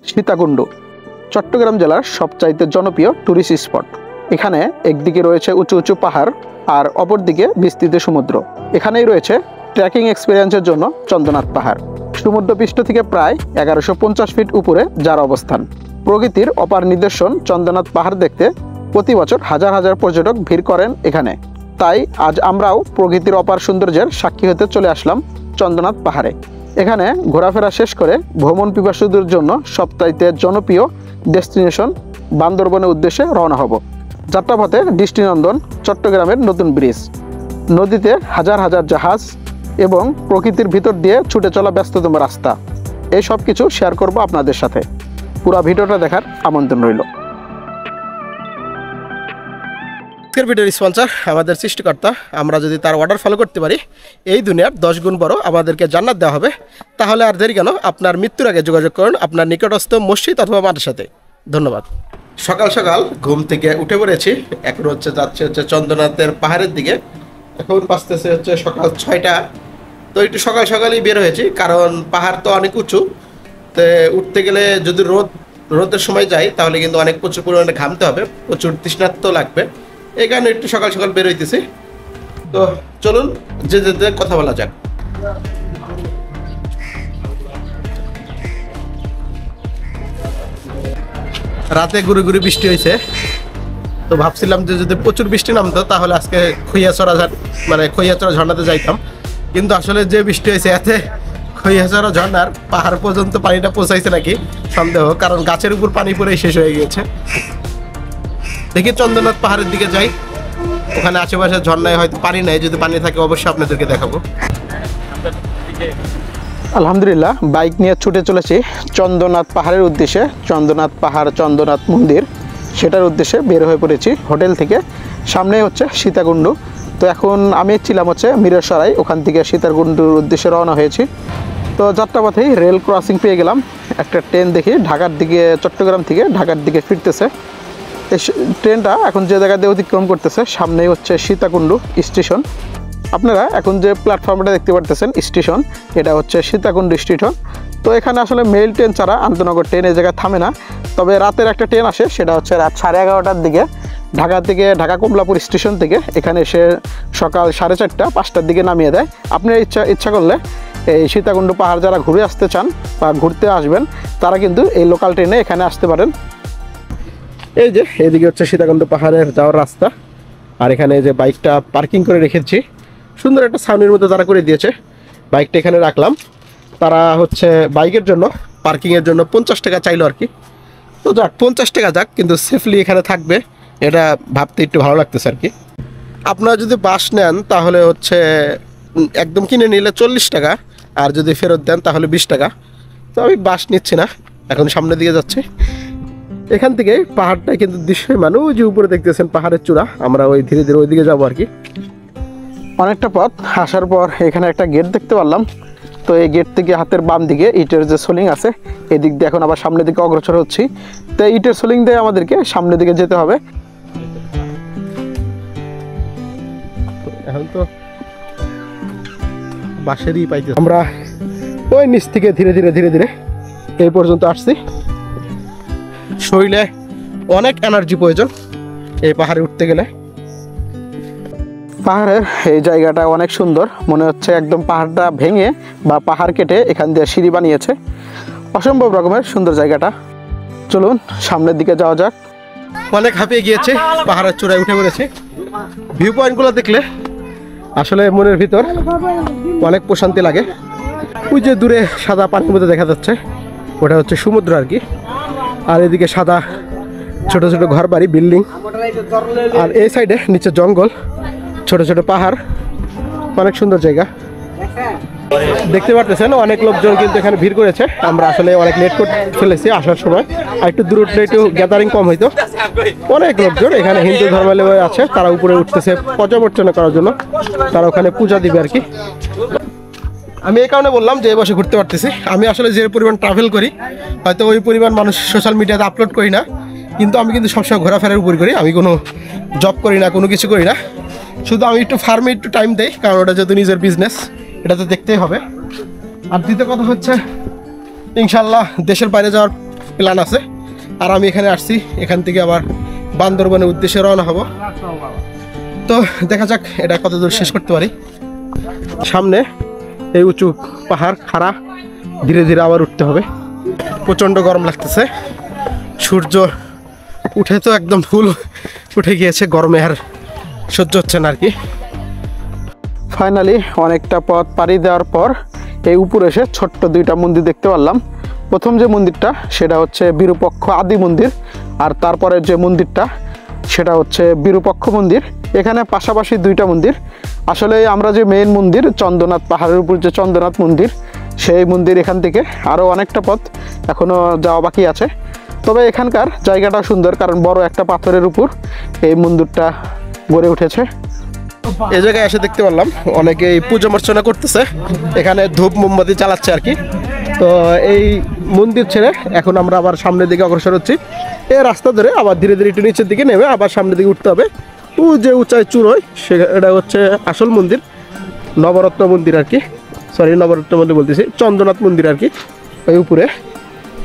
সীতাকুণ্ড চট্টগ্রাম জেলার সবচাইতে জনপ্রিয় টুরিস্ট স্পট। এখানে একদিকে রয়েছে উঁচু উঁচু পাহাড় আর অপরদিকে বিস্তৃত সমুদ্র। এখানেই রয়েছে ট্রেকিং এক্সপিরিয়েন্সের জন্য চন্দ্রনাথ পাহাড়। সমুদ্রপৃষ্ঠ থেকে প্রায় 1150 ফিট উপরে যার অবস্থান। প্রকৃতির অপার নিদর্শন চন্দ্রনাথ পাহাড় দেখতে প্রতি বছর হাজার হাজার পর্যটক ভিড় করেন এখানে। তাই আজ আমরাও প্রকৃতির অপার সৌন্দর্যের সাক্ষী হতে চলে আসলাম চন্দ্রনাথ পাহাড়ে। এখানে ঘোরাফেরা শেষ করে ভ্রমণ পিপাসুদের জন্য সবচাইতে জনপ্রিয় ডেস্টিনেশন বান্দরবনের উদ্দেশ্যে রওনা হব। যাত্রাপথে দৃষ্টিনন্দন চট্টগ্রামের নতুন ব্রিজ, নদীতে হাজার হাজার জাহাজ এবং প্রকৃতির ভিতর দিয়ে ছুটে চলা ব্যস্ততম রাস্তা, এই সব কিছু শেয়ার করব আপনাদের সাথে। পুরো ভিডিওটা দেখার আমন্ত্রণ রইল। ভিডিওর স্পন্সর আমাদের সৃষ্টিকর্তা। আমরা যদি তার অর্ডার ফলো করতে পারি এই দুনিয়ার 10 গুণ বড় আমাদেরকে জান্নাত দেওয়া হবে। তাহলে আর দেরি কেন, আপনার মৃত্যুর আগে যোগাযোগ করুন আপনার নিকটস্থ মসজিদ অথবা মাদ্রাসাতে। ধন্যবাদ। সকাল সকাল ঘুম থেকে উঠে পড়েছি। এখন যাচ্ছে চন্দ্রনাথের পাহাড়ের দিকে। এখন বাজতেছে সকাল 6টা। তো একটু সকাল সকালই বের হয়েছি, কারণ পাহাড় তো অনেক উঁচু। তো উঠতে গেলে যদি রোদের সময় যাই তাহলে কিন্তু অনেক প্রচুর পরিমাণে ঘামতে হবে, প্রচুর তৃষ্ণার্ত লাগবে। এই কারণে একটু সকাল সকাল বের হইতেছি। তো চলুন যেতে কথা বলা যাক। রাতে গুড়ি গুড়ি বৃষ্টি হয়েছে। তো ভাবছিলাম যে যদি প্রচুর বৃষ্টি নামতো তাহলে আজকে খৈয়াচড়া ঝর্ণাতে যাইতাম। কিন্তু আসলে যে বৃষ্টি হয়েছে এতে খৈয়াচড়া ঝর্ণার পাহাড় পর্যন্ত পানিটা পৌঁছাইছে নাকি সন্দেহ, কারণ গাছের উপর পানি পড়ে শেষ হয়ে গিয়েছে। দেখি চন্দ্রনাথ পাহাড়ের দিকে যাই। ওখানে আশেপাশে ঝর্ণায় হয়তো পানি নাই, যদি পানি থাকে অবশ্যই আপনাদেরকে দেখাবো। আলহামদুলিল্লাহ, বাইক নিয়ে ছুটে চলেছি চন্দ্রনাথ পাহাড়ের উদ্দেশ্যে। চন্দ্রনাথ পাহাড়, চন্দ্রনাথ মন্দির, সেটার উদ্দেশ্যে বের হয়ে পড়েছি হোটেল থেকে। সামনে সীতাকুণ্ড। তো এখন আমি ছিলাম মিরসরাই, ওখান থেকে সীতাকুণ্ডুর উদ্দেশ্যে রওনা হয়েছি। তো যাত্রাপথেই রেল ক্রসিং পেয়ে গেলাম। একটা ট্রেন দেখি ঢাকার দিকে, চট্টগ্রাম থেকে ঢাকার দিকে ফিরতেছে। এই ট্রেনটা এখন যে জায়গা দিয়ে অতিক্রম করতেছে সামনেই সীতাকুণ্ড স্টেশন। আপনারা এখন যে প্ল্যাটফর্মটা দেখতে পারতেছেন স্টেশন, এটা সীতাকুণ্ড স্টেশন। তো এখানে আসলে মেল ট্রেন ছাড়া আন্তনগর ট্রেন এই জায়গায় থামে না। তবে রাতের একটা ট্রেন আসে, সেটা রাত 11:30টার দিকে ঢাকা কমলাপুর স্টেশন থেকে। এখানে এসে সকাল 4:30, 5টার দিকে নামিয়ে দেয়। আপনি ইচ্ছা করলে এই সীতাকুণ্ড পাহাড় যারা ঘুরে আসতে চান বা ঘুরতে আসবেন তারা কিন্তু এই লোকাল ট্রেনে এখানে আসতে পারেন। এই যে এদিকে সীতাকুণ্ড পাহাড়ের যাওয়ার রাস্তা। আর এখানে যে বাইকটা পার্কিং করে রেখেছি, সুন্দর একটা ছাউনির মধ্যে তারা করে দিয়েছে। বাইকটা এখানে রাখলাম। তারা বাইকের জন্য পার্কিংয়ের জন্য 50 টাকা চাইলো আর কি। তো যাক, 50 টাকা যাক, কিন্তু সেফলি এখানে থাকবে এটা ভাবতে একটু ভালো লাগতেছে আর কি। আপনারা যদি বাস নেন তাহলে একদম কিনে নিলে 40 টাকা, আর যদি ফেরত দেন তাহলে 20 টাকা। তো আমি বাস নিচ্ছি না, এখন সামনের দিকে যাচ্ছি। এখান থেকে পাহাড়টা কিন্তু দৃশ্যমান, ওই যে উপরে দেখতেছেন পাহাড়ের চূড়া। আমরা ধীরে ধীরে ওইদিকে যাবো আর কি। অনেকটা পথ আসার পর এখানে একটা গেট দেখতে পারলাম। তো এই গেট থেকে হাতের বাম দিকে ইটের যে সোলিং আছে, এদিক দিয়ে এখন আবার সামনের দিকে অগ্রসর হচ্ছি। তো ইটের সোলিং দিয়ে আমাদেরকে সামনের দিকে যেতে হবে। এখন তো বাঁশেরই পাইতে আমরা ওই নিচ থেকে ধীরে ধীরে এই পর্যন্ত আসছি। শরীরে অনেক এনার্জি প্রয়োজন এই পাহাড়ে উঠতে গেলে। পাহাড়ের এই জায়গাটা অনেক সুন্দর, মনে হচ্ছে একদম পাহাড়টা ভেঙে বা পাহাড় কেটে এখান দিয়ে সিঁড়ি বানিয়েছে। অসম্ভব রকমের সুন্দর জায়গাটা। চলুন সামনের দিকে যাওয়া যাক। অনেক হাঁপিয়ে গিয়েছে, পাহাড়ের চূড়ায় উঠে পড়েছে। ভিউ পয়েন্টগুলো দেখলে আসলে মনের ভিতর অনেক প্রশান্তি লাগে। ওই যে দূরে সাদা পানির মধ্যে দেখা যাচ্ছে, ওটা সমুদ্র আর কি। আর এদিকে সাদা ছোট ছোট ঘর বাড়ি, বিল্ডিং। আর এই সাইডে নিচে জঙ্গল, ছোট ছোট পাহাড়, অনেক সুন্দর জায়গা। দেখতে পারতেছেন অনেক লোকজন কিন্তু এখানে ভিড় করেছে। আমরা আসলে অনেক লেট করে ফেলেছি আসার সময়, আর একটু দূর উঠলে একটু গ্যাদারিং কম হইতো। অনেক লোকজন এখানে হিন্দু ধর্মাবলম্বী আছে, তারা উপরে উঠতেছে পর্যালোচনা করার জন্য। তারা ওখানে পূজা দিবে আর কি। আমি এই কারণে বললাম যে এই বসে ঘুরতে পারতেছি। আমি আসলে যে পরিমাণ ট্রাভেল করি হয়তো ওই পরিমাণ মানুষ সোশ্যাল মিডিয়াতে আপলোড করি না, কিন্তু আমি কিন্তু সবসময় ঘোরাফেরার উপর করি। আমি কোনো জব করি না, কোনো কিছু করি না। শুধু আমি একটু ফার্মে একটু টাইম দেই, কারণ ওটা যেহেতু নিজের বিজনেস, এটা তো দেখতেই হবে। আর দ্বিতীয় কথা ইনশাল্লাহ দেশের বাইরে যাওয়ার প্ল্যান আছে। আর আমি এখানে আসছি, এখান থেকে আবার বান্দরবনের উদ্দেশ্যে রওনা হব। তো দেখা যাক এটা কতদূর শেষ করতে পারি। সামনে এই উঁচু পাহাড় খাড়া, ধীরে ধীরে আবার উঠতে হবে। প্রচণ্ড গরম লাগতেছে, সূর্য উঠে তো একদম ফুল উঠে গিয়েছে, গরমে আর সহ্য হচ্ছে না আর কি। ফাইনালি অনেকটা পথ পাড়ি দেওয়ার পর এই উপরে এসে ছোট্ট দুইটা মন্দির দেখতে পারলাম। প্রথম যে মন্দিরটা সেটা হচ্ছে বিরূপক্ষ আদি মন্দির, আর তারপরের যে মন্দিরটা সেটা হচ্ছে বিরূপক্ষ মন্দির। এখানে পাশাপাশি দুইটা মন্দির। আসলে আমরা যে মেইন মন্দির চন্দ্রনাথ পাহাড়ের উপর যে চন্দ্রনাথ মন্দির, সেই মন্দির এখান থেকে আরও অনেকটা পথ এখনও যাওয়া বাকি আছে। তবে এখানকার জায়গাটা সুন্দর, কারণ বড় একটা পাথরের উপর এই মন্দিরটা গড়ে উঠেছে। এই জায়গায় এসে দেখতে পারলাম অনেকে পূজা অর্চনা করতেছে, এখানে ধূপ মোমবাতি চালাচ্ছে আর কি। তো এই মন্দির ছেড়ে এখন আমরা আবার সামনের দিকে অগ্রসর হচ্ছি। এই রাস্তা ধরে আবার ধীরে ধীরে একটু নিচের দিকে নেমে আবার সামনের দিকে উঠতে হবে। যে উঁচাই চূড়োয় সেটা হচ্ছে আসল মন্দির, নবরত্ন মন্দির আর কি। সরি, নবরত্ন মন্দির বলতেছি, চন্দ্রনাথ মন্দির আর কি, ওই উপরে।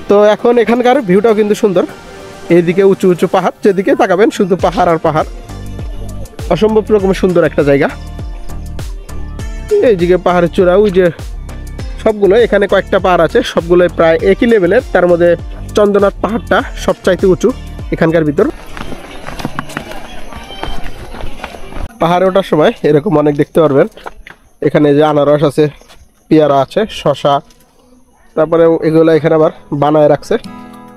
তো এখন এখানকার ভিউটাও কিন্তু সুন্দর। এইদিকে উঁচু উঁচু পাহাড়, যেদিকে তাকাবেন শুধু পাহাড় আর পাহাড়, অসম্ভব রকমের সুন্দর একটা জায়গা। এইদিকে পাহাড়ের চূড়া, ওই যে সবগুলো, এখানে কয়েকটা পাহাড় আছে, সবগুলোই প্রায় একই লেভেলের। তার মধ্যে চন্দ্রনাথ পাহাড়টা সবচাইতে উঁচু এখানকার ভিতর। পাহাড়ে ওঠার সময় এরকম অনেক দেখতে পারবেন। এখানে যে আনারস আছে, পেয়ারা আছে, শশা, তারপরে এগুলো এখানে আবার বানায় রাখছে,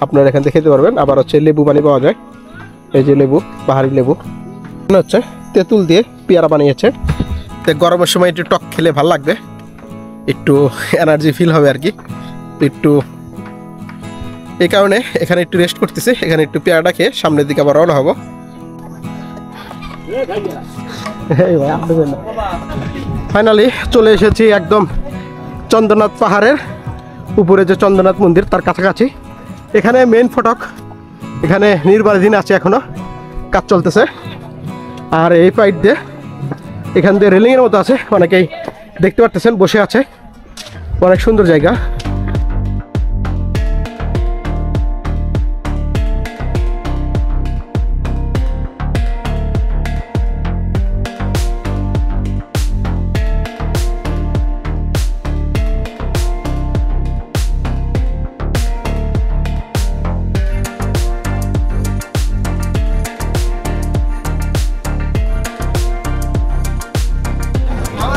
আপনারা এখান থেকে খেতে পারবেন। আবার হচ্ছে লেবু পানি পাওয়া যায়, এই যে লেবু, পাহাড়ি লেবু। হচ্ছে তেঁতুল দিয়ে পেয়ারা বানিয়েছে। তো গরমের সময় একটু টক খেলে ভালো লাগবে, একটু এনার্জি ফিল হবে আর কি। একটু এই কারণে এখানে একটু রেস্ট করতেছে, এখানে একটু পেয়ারাটা খেয়ে সামনের দিকে আবার রওনা হবো। ফাইনালি চলে এসেছি একদম চন্দ্রনাথ পাহাড়ের উপরে যে চন্দ্রনাথ মন্দির তার কাছাকাছি। এখানে মেইন ফটক, এখানে নির্মাণাধীন আছে, এখনো কাজ চলতেছে। আর এই পাইপ দিয়ে এখান দিয়ে রেলিংয়ের মতো আছে, অনেকেই দেখতে পারতেছেন বসে আছে, অনেক সুন্দর জায়গা।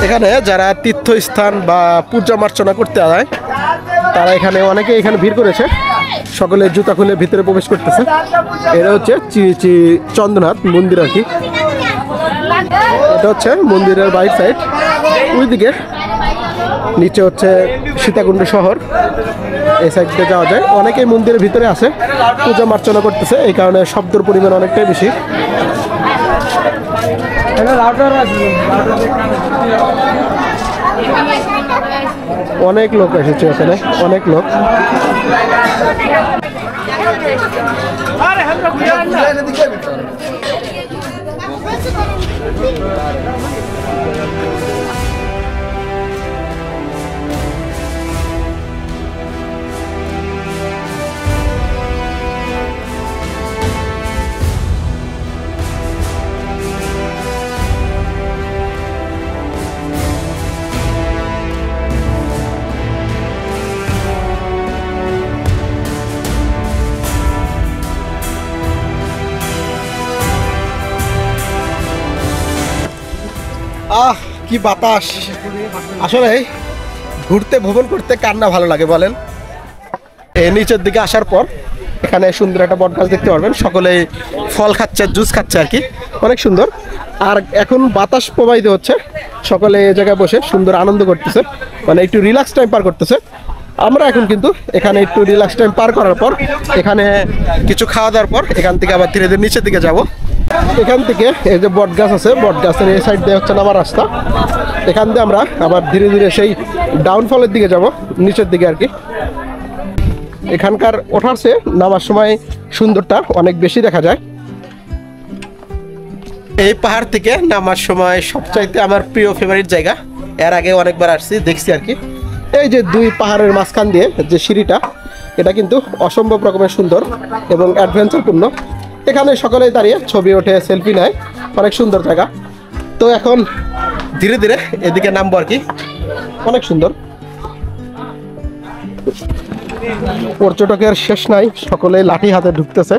এখানে যারা তীর্থস্থান বা পূজা অর্চনা করতে যায় তারা এখানে অনেকে এখানে ভিড় করেছে, সকলে জুতা খুলে ভিতরে প্রবেশ করতেছে। এটা হচ্ছে চন্দ্রনাথ মন্দির আর কি। এটা হচ্ছে মন্দিরের বাইক সাইড, ওইদিকে নিচে হচ্ছে সীতাকুণ্ড শহর, এই সাইড দিয়ে যাওয়া যায়। অনেকেই মন্দিরের ভিতরে আছে, পূজা অর্চনা করতেছে, এই কারণে শব্দের পরিমাণ অনেকটাই বেশি। অনেক লোক এসেছে এখানে, অনেক লোক। কি বাতাস! আসলে ঘুরতে ভ্রমণ করতে কার না ভালো লাগে বলেন। এই নিচের দিকে আসার পর এখানে সুন্দর একটা বট গাছ দেখতে পারবেন, সকলে ফল খাচ্ছে, জুস খাচ্ছে আর কি, অনেক সুন্দর। আর এখন বাতাস প্রবাহিত হচ্ছে, সকলে এই জায়গায় বসে সুন্দর আনন্দ করতেছে, মানে একটু রিল্যাক্স টাইম পার করতেছে। আমরা এখন কিন্তু এখানে একটু রিল্যাক্স টাইম পার করার পর এখানে কিছু খাওয়া দাওয়ার পর এখান থেকে আবার ধীরে ধীরে নিচের দিকে যাব। এখান থেকে এই যে বট গাছ আছে, বট গাছের এই সাইড দিয়ে হচ্ছে নামার রাস্তা। এখান দিয়ে আমরা আবার ধীরে ধীরে সেই ডাউনফলের দিকে যাব, নিচের দিকে আর কি। এখানকার ওঠার চেয়ে নামার সময় সুন্দরটা অনেক বেশি দেখা যায়। এই পাহাড় থেকে নামার সময় সবচাইতে আমার প্রিয় ফেভারিট জায়গা, এর আগে অনেকবার আসছি, দেখছি আর কি। এই যে দুই পাহাড়ের মাঝখান দিয়ে যে সিঁড়িটা, এটা কিন্তু অসম্ভব রকমের সুন্দর এবং অ্যাডভেঞ্চারপূর্ণ। এখানে সকলেই দাঁড়িয়ে ছবি ওঠে, সেলফি নেয়, অনেক সুন্দর জায়গা। তো এখন ধীরে ধীরে এদিকে নামবো আর কি, অনেক সুন্দর। পর্যটকের শেষ নাই, সকলেই লাঠি হাতে ঢুকতেছে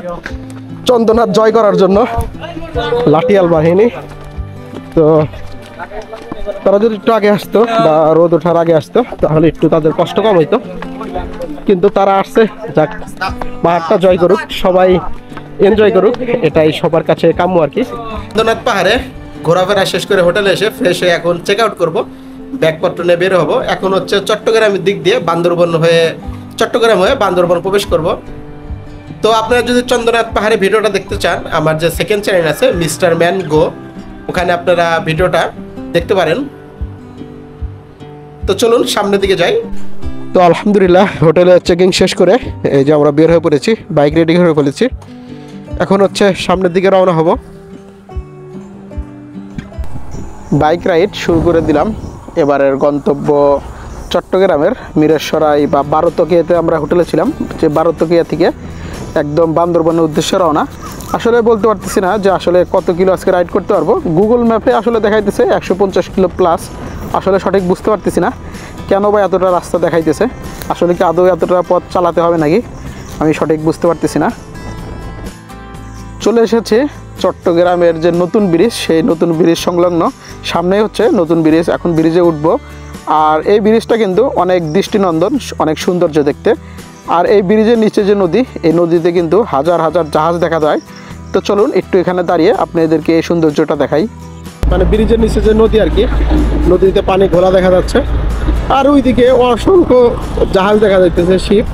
চন্দ্রনাথ জয় করার জন্য, লাঠিয়াল বাহিনী। তো তারা যদি একটু আগে আসতো বা রোদ ওঠার আগে আসতো তাহলে একটু তাদের কষ্ট কম হইতো, কিন্তু তারা আসছে, যাক পাহাড়টা জয় করুক, সবাই এনজয় করুক, এটাই সবার কাছে কাম্য আর কি। চন্দ্রনাথ পাহাড়ে ঘোরাফেরা শেষ করে হোটেলে এসে ফ্রেশ হয়ে এখন চেক আউট করবো, ব্যাগপত্র নিয়ে বের হবো। এখন হচ্ছে চট্টগ্রামের দিক দিয়ে চট্টগ্রাম হয়ে বান্দরবন প্রবেশ করব। তো আপনারা যদি চন্দ্রনাথ পাহাড়ে ভিডিওটা দেখতে চান, আমার যে সেকেন্ড চ্যানেল আছে মিস্টার ম্যান গো, ওখানে আপনারা ভিডিওটা দেখতে পারেন। তো চলুন সামনের দিকে যাই। তো আলহামদুলিল্লাহ হোটেলে চেকিং শেষ করে এই যে আমরা বের হয়ে পড়েছি, বাইক রেডি হয়ে ফেলেছি। এখন হচ্ছে সামনের দিকে রওনা হব। বাইক রাইড শুরু করে দিলাম। এবারের গন্তব্য চট্টগ্রামের মিরেশ্বরাই বা বারোতকিয়াতে আমরা হোটেলে ছিলাম, যে বারোতকিয়া থেকে একদম বান্দরবনের উদ্দেশ্যে রওনা। আসলে বলতে পারতেছি না যে আসলে কত কিলো আজকে রাইড করতে পারবো। গুগল ম্যাপে আসলে দেখাইতেছে 150 কিলো প্লাস, আসলে সঠিক বুঝতে পারতেছি না কেন বা এতটা রাস্তা দেখাইতেছে, আসলে কি আদৌ এতটা পথ চালাতে হবে নাকি আমি সঠিক বুঝতে পারতেছি না। চলে এসেছে চট্টগ্রামের যে নতুন ব্রিজ, সেই নতুন ব্রিজ সংলগ্ন সামনেই হচ্ছে নতুন ব্রিজ, এখন ব্রিজে উঠব। আর এই ব্রিজটা কিন্তু অনেক দৃষ্টিনন্দন, অনেক সৌন্দর্য দেখতে। আর এই ব্রিজের নিচে যে নদী, এই নদীতে কিন্তু হাজার হাজার জাহাজ দেখা যায়। তো চলুন একটু এখানে দাঁড়িয়ে আপনাদেরকে এই সৌন্দর্যটা দেখাই। মানে ব্রিজের নিচে যে নদী আর কি, নদীতে পানি ঘোলা দেখা যাচ্ছে, আর ওইদিকে অসংখ্য জাহাজ দেখা যাইতেছে, শিপ।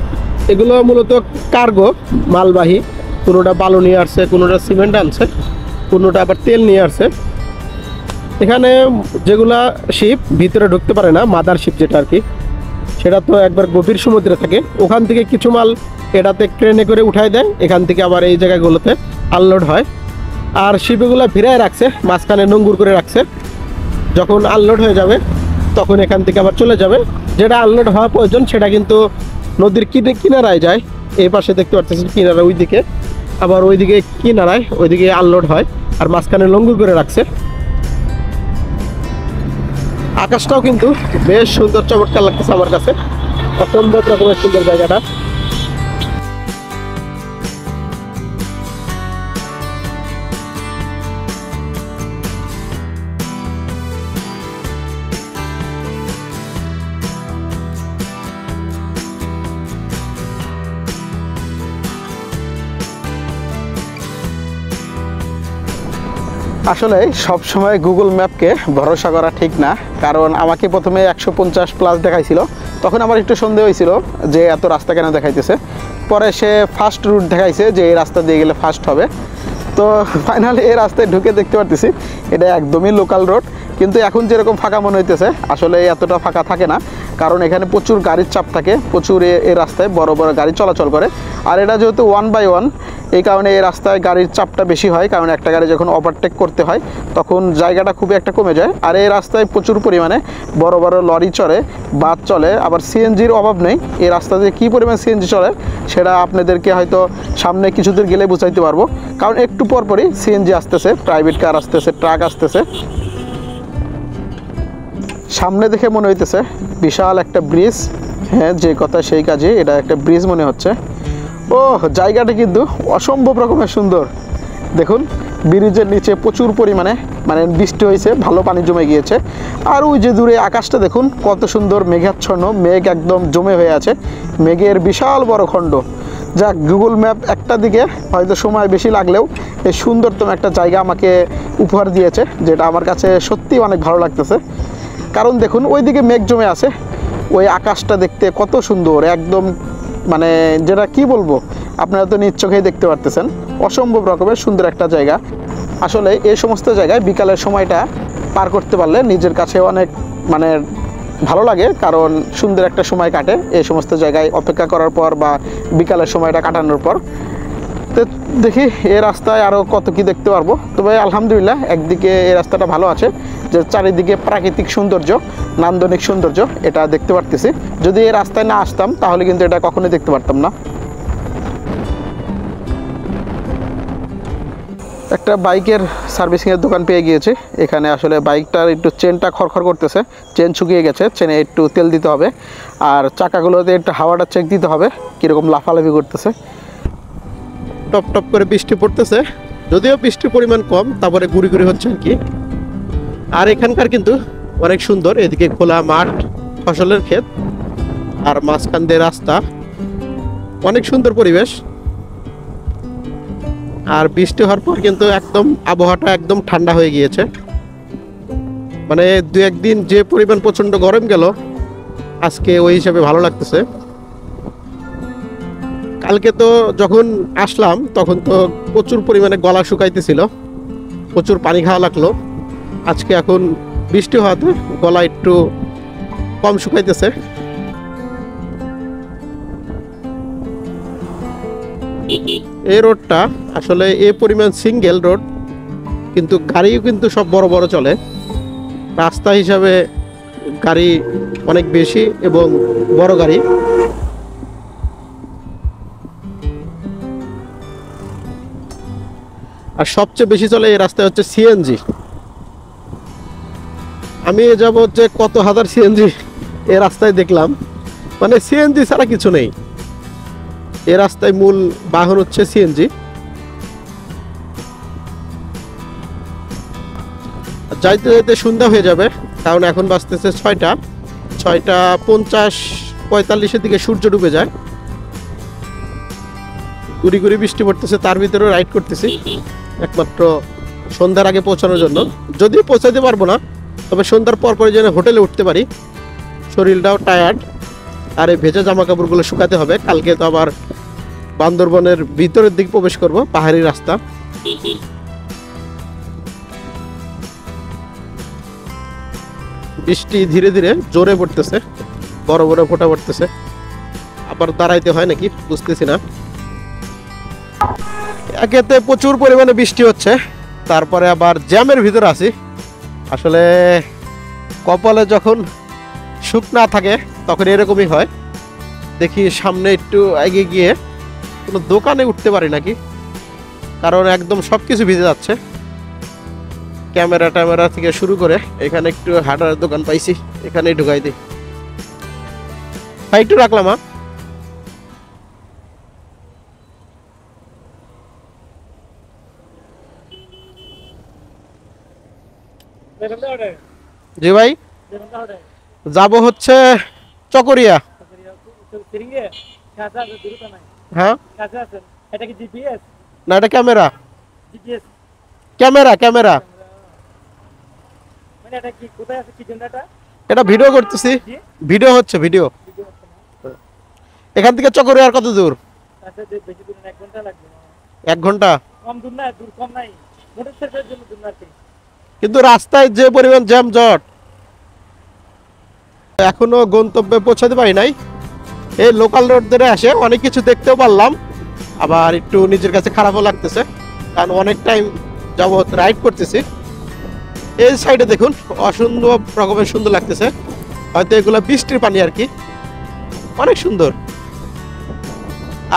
এগুলো মূলত কার্গো, মালবাহী। কোনোটা বালু নিয়ে আসছে, কোনোটা সিমেন্ট আনছে, কোনোটা আবার তেল নিয়ে আসছে। এখানে যেগুলা শিপ ভিতরে ঢুকতে পারে না, মাদার শিপ যেটা আর কি, সেটা তো একবার গভীর সমুদ্রে থাকে। ওখান থেকে কিছু মাল এটাতে ট্রেনে করে উঠাই দেয়, এখান থেকে আবার এই জায়গাগুলোতে আনলোড হয়। আর শিপগুলো ভিড়ায় রাখছে, মাঝখানে নোঙ্গুর করে রাখছে, যখন আনলোড হয়ে যাবে তখন এখান থেকে আবার চলে যাবে। যেটা আনলোড হওয়া প্রয়োজন সেটা কিন্তু নদীর কিনারায় যায়। এই পাশে দেখতে পাচ্ছেন কিনারা, ওইদিকে আবার ওইদিকে কিনারায়, ওইদিকে আনলোড হয়, আর মাঝখানে লঙ্গুর করে রাখছে। আকাশটাও কিন্তু বেশ সুন্দর, চমৎকার লাগতেছে আমার কাছে, অসম্ভব রকমের সুন্দর জায়গাটা। আসলে সব সময় গুগল ম্যাপকে ভরসা করা ঠিক না, কারণ আমাকে প্রথমে 150 প্লাস দেখাইছিল, তখন আমার একটু সন্দেহ হয়েছিল যে এত রাস্তা কেন দেখাইতেছে। পরে সে ফার্স্ট রুট দেখাইছে যে এই রাস্তা দিয়ে গেলে ফার্স্ট হবে। তো ফাইনালি এই রাস্তায় ঢুকে দেখতে পারতেছি এটা একদমই লোকাল রোড, কিন্তু এখন যেরকম ফাঁকা মনে হইতেছে আসলে এতটা ফাঁকা থাকে না, কারণ এখানে প্রচুর গাড়ির চাপ থাকে, প্রচুর এই রাস্তায় বড় বড় গাড়ি চলাচল করে। আর এটা যেহেতু 1 বাই 1, এই কারণে এই রাস্তায় গাড়ির চাপটা বেশি হয়, কারণ একটা গাড়ি যখন ওভারটেক করতে হয় তখন জায়গাটা খুবই একটা কমে যায়। আর এই রাস্তায় প্রচুর পরিমাণে বড় বড় লরি চলে, বাস চলে, আবার সিএনজির অভাব নেই। এই রাস্তাতে কী পরিমাণ সিএনজি চলে সেটা আপনাদেরকে হয়তো সামনে কিছুদূর গেলে বুঝাইতে পারবো, কারণ একটু পরপরই সিএনজি আসতেছে, প্রাইভেট কার আসতেছে, ট্রাক আসতেছে। সামনে দেখে মনে হইতেছে বিশাল একটা ব্রিজ, হ্যাঁ যে কথা সেই কাজে, এটা একটা ব্রিজ মনে হচ্ছে। ও জায়গাটা কিন্তু অসম্ভব রকমের সুন্দর। দেখুন ব্রিজের নিচে প্রচুর পরিমাণে বৃষ্টি হয়েছে, ভালো পানি জমে গিয়েছে। আর ওই যে দূরে আকাশটা দেখুন কত সুন্দর, মেঘাচ্ছন্ন, মেঘ একদম জমে হয়ে আছে, মেঘের বিশাল বড় খণ্ড। যা গুগল ম্যাপ একটা দিকে হয়তো সময় বেশি লাগলেও এই সুন্দরতম একটা জায়গা আমাকে উপহার দিয়েছে, যেটা আমার কাছে সত্যিই অনেক ভালো লাগতেছে। কারণ দেখুন ওইদিকে মেঘ জমে আছে, ওই আকাশটা দেখতে কত সুন্দর, একদম যেটা কি বলবো, আপনারা তো নিজ চোখেই দেখতে পারতেছেন, অসম্ভব রকমের সুন্দর একটা জায়গা। আসলে এই সমস্ত জায়গায় বিকালের সময়টা পার করতে পারলে নিজের কাছে অনেক ভালো লাগে, কারণ সুন্দর একটা সময় কাটে এই সমস্ত জায়গায় অপেক্ষা করার পর বা বিকালের সময়টা কাটানোর পর। তো দেখি এই রাস্তায় আরও কত কি দেখতে পারবো। তবে আলহামদুলিল্লাহ একদিকে এই রাস্তাটা ভালো আছে, যে চারিদিকে প্রাকৃতিক সৌন্দর্য, নান্দনিক সৌন্দর্য এটা দেখতে পারতেছি। যদি এই রাস্তায় না আসতাম তাহলে কিন্তু এটা কখনোই দেখতে পারতাম না। একটা বাইকের সার্ভিসিংয়ের দোকান পেয়ে গিয়েছি। এখানে আসলে বাইকটার একটু চেনটা খড়খড় করতেছে, চেন শুকিয়ে গেছে, চেনে একটু তেল দিতে হবে, আর চাকাগুলোতে একটু হাওয়াটা চেক দিতে হবে কীরকম লাফালাফি করতেছে। টপ টপ করে বৃষ্টি পড়তেছে, যদিও বৃষ্টির পরিমাণ কম, তারপরে গুড়ি গুড়ি হচ্ছে আর কি। আর এখানকার কিন্তু অনেক সুন্দর, এদিকে খোলা মাঠ, ফসলের ক্ষেত, আর মাঝখান দিয়ে রাস্তা, অনেক সুন্দর পরিবেশ। আর বৃষ্টি হওয়ার পর কিন্তু একদম আবহাওয়াটা একদম ঠান্ডা হয়ে গিয়েছে। মানে দু একদিন যে পরিমাণ প্রচন্ড গরম গেল, আজকে ওই হিসাবে ভালো লাগতেছে। কালকে তো যখন আসলাম তখন তো প্রচুর পরিমাণে গলা শুকাইতেছিল, প্রচুর পানি খাওয়া লাগলো। আজকে এখন বৃষ্টি হওয়াতে গলা একটু কম শুকাইতেছে। এই রোডটা আসলে এই পরিমাণ সিঙ্গেল রোড, কিন্তু গাড়িও কিন্তু সব বড় বড় চলে। রাস্তা হিসাবে গাড়ি অনেক বেশি এবং বড় গাড়ি। আর সবচেয়ে বেশি চলে এই রাস্তায় হচ্ছে সিএনজি। আমি এ যাবৎ যে কত হাজার সিএনজি এই রাস্তায় দেখলাম, মানে সিএনজি ছাড়া কিছু নেই। এ রাস্তায় মূল বাহন হচ্ছে সিএনজি। যাইতে যাইতে সন্ধ্যা হয়ে যাবে, কারণ এখন বাজতেছে 6:50-45 দিকে সূর্য ডুবে যায়। গুড়ি গুড়ি বৃষ্টি পড়তেছে, তার ভিতরেও রাইড করতেছি একমাত্র সন্ধ্যার আগে পৌঁছানোর জন্য। যদিও পৌঁছাতে পারবো না, তবে সন্ধ্যার পর পরে যেন হোটেলে উঠতে পারি। শরীরটাও টায়ার্ড, আর এই ভেজা জামা কাপড়গুলো শুকাতে হবে। কালকে তো আবার বান্দরবনের ভিতরের দিক প্রবেশ করব, পাহাড়ি রাস্তা। বৃষ্টি ধীরে ধীরে জোরে পড়তেছে, বড় বড় ফোঁটা পড়তেছে। আবার দাঁড়াইতে হয় নাকি বুঝতেছি না। একেতে প্রচুর পরিমাণে বৃষ্টি হচ্ছে, তারপরে আবার জ্যামের ভিতরে আছি। আসলে কপালে যখন সুখ না থাকে তখন এরকমই হয়। দেখি সামনে একটু এগিয়ে গিয়ে কোনো দোকানে উঠতে পারি নাকি, কারণ একদম সব কিছু ভিজে যাচ্ছে। ক্যামেরা ট্যামেরা থেকে শুরু করে এখানে একটু হাঁটার দোকান পাইছি, এখানেই ঢুকাই দিই। একটু রাখলাম। জি ভাই, যাব হচ্ছে চকরিয়া। হ্যাঁ, না এটা ক্যামেরা, ক্যামেরা ক্যামেরা। এটা ভিডিও করতেছি, ভিডিও হচ্ছে ভিডিও। এখান থেকে চকরিয়া আর কত দূর? 1 ঘন্টা। কিন্তু রাস্তায় যে পরিমাণ জ্যাম জট, এখনো গন্তব্যে পৌঁছাতে পারি নাই। এই লোকাল রোড ধরে আসে অনেক কিছু দেখতেও পারলাম, আবার একটু নিজের কাছে খারাপও লাগতেছে, কারণ অনেক টাইম যাবত রাইড করতেছি। এই সাইডে দেখুন অসম্ভব রকমের সুন্দর লাগতেছে, হয়তো এগুলো বৃষ্টির পানি আর কি, অনেক সুন্দর।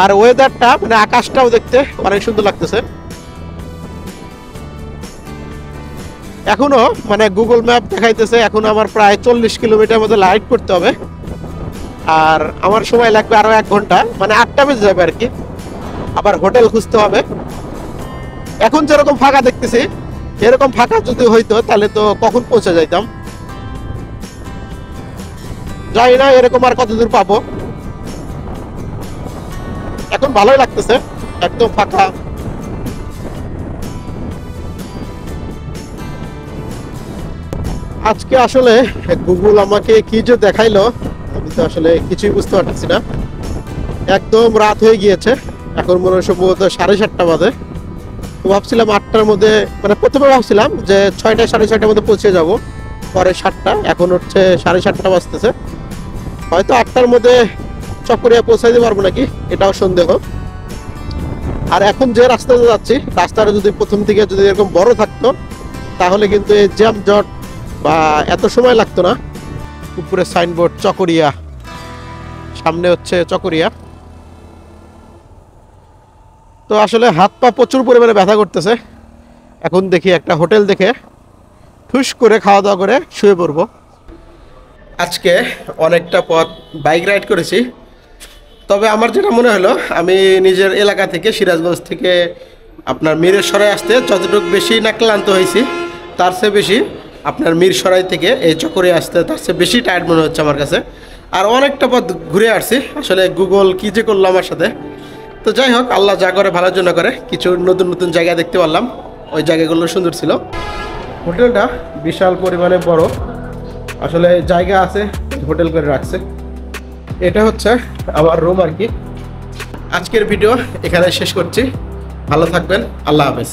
আর ওয়েদারটা মানে আকাশটাও দেখতে অনেক সুন্দর লাগতেছে। এখনো মানে গুগল ম্যাপ দেখাইতেছে এখনো আমার প্রায় 40 কিলোমিটার মতো রাইড করতে হবে, আর আমার সময় লাগবে আরো 1 ঘন্টা, মানে 8টা বেজে যাবে আর কি। আবার হোটেল খুঁজতে হবে। এখন যেরকম ফাঁকা দেখতেছি, এরকম ফাঁকা যদি হইতো তাহলে তো কখন পৌঁছে যাইতাম। যাই না এরকম আর কত দূর পাবো। এখন ভালোই লাগতেছে, একদম ফাঁকা। আজকে আসলে গুগল আমাকে কি যে দেখাইলো আমি তো আসলে কিছুই বুঝতে পারতেছি না। একদম রাত হয়ে গিয়েছে, এখন মনে হয় সম্ভবত 7:30 বাজে। তো ভাবছিলাম 8টার মধ্যে, মানে প্রথমে ভাবছিলাম যে 6টা 6:30টার মধ্যে পৌঁছে যাব, পরে 7টা, এখন হচ্ছে 7:30 বাজতেছে। হয়তো 8টার মধ্যে চকরিয়া পৌঁছাইতে পারবো নাকি, এটাও সন্দেহ। আর এখন যে রাস্তাতে যাচ্ছি, রাস্তাটা যদি প্রথম থেকে যদি এরকম বড় থাকতো তাহলে কিন্তু এই জ্যাম জট বা এত সময় লাগতো না। উপরে সাইনবোর্ড চকরিয়া, সামনে হচ্ছে চকরিয়া। তো আসলে হাত পা প্রচুর পরিমাণে ব্যথা করতেছে। এখন দেখি একটা হোটেল দেখে ঠুস করে খাওয়া দাওয়া করে শুয়ে পড়বো। আজকে অনেকটা পথ বাইক রাইড করেছি, তবে আমার যেটা মনে হলো, আমি নিজের এলাকা থেকে সিরাজগঞ্জ থেকে আপনার মিরসরাই আসতে যতটুকু বেশি না ক্লান্ত হয়েছি, তার চেয়ে বেশি আপনার মিরসরাই থেকে এই চকরিয়া আসতে তার চেয়ে বেশি টায়ার্ড মনে হচ্ছে আমার কাছে। আর অনেকটা পথ ঘুরে আসছি, আসলে গুগল কী যে করলো আমার সাথে। তো যাই হোক, আল্লাহ যা করে ভালোর জন্য করে, কিছু নতুন নতুন জায়গা দেখতে পারলাম, ওই জায়গাগুলো সুন্দর ছিল। হোটেলটা বিশাল পরিমাণে বড়, আসলে জায়গা আছে, হোটেল করে রাখছে। এটা হচ্ছে আমার রুম আর কি। আজকের ভিডিও এখানে শেষ করছি। ভালো থাকবেন, আল্লাহ হাফেজ।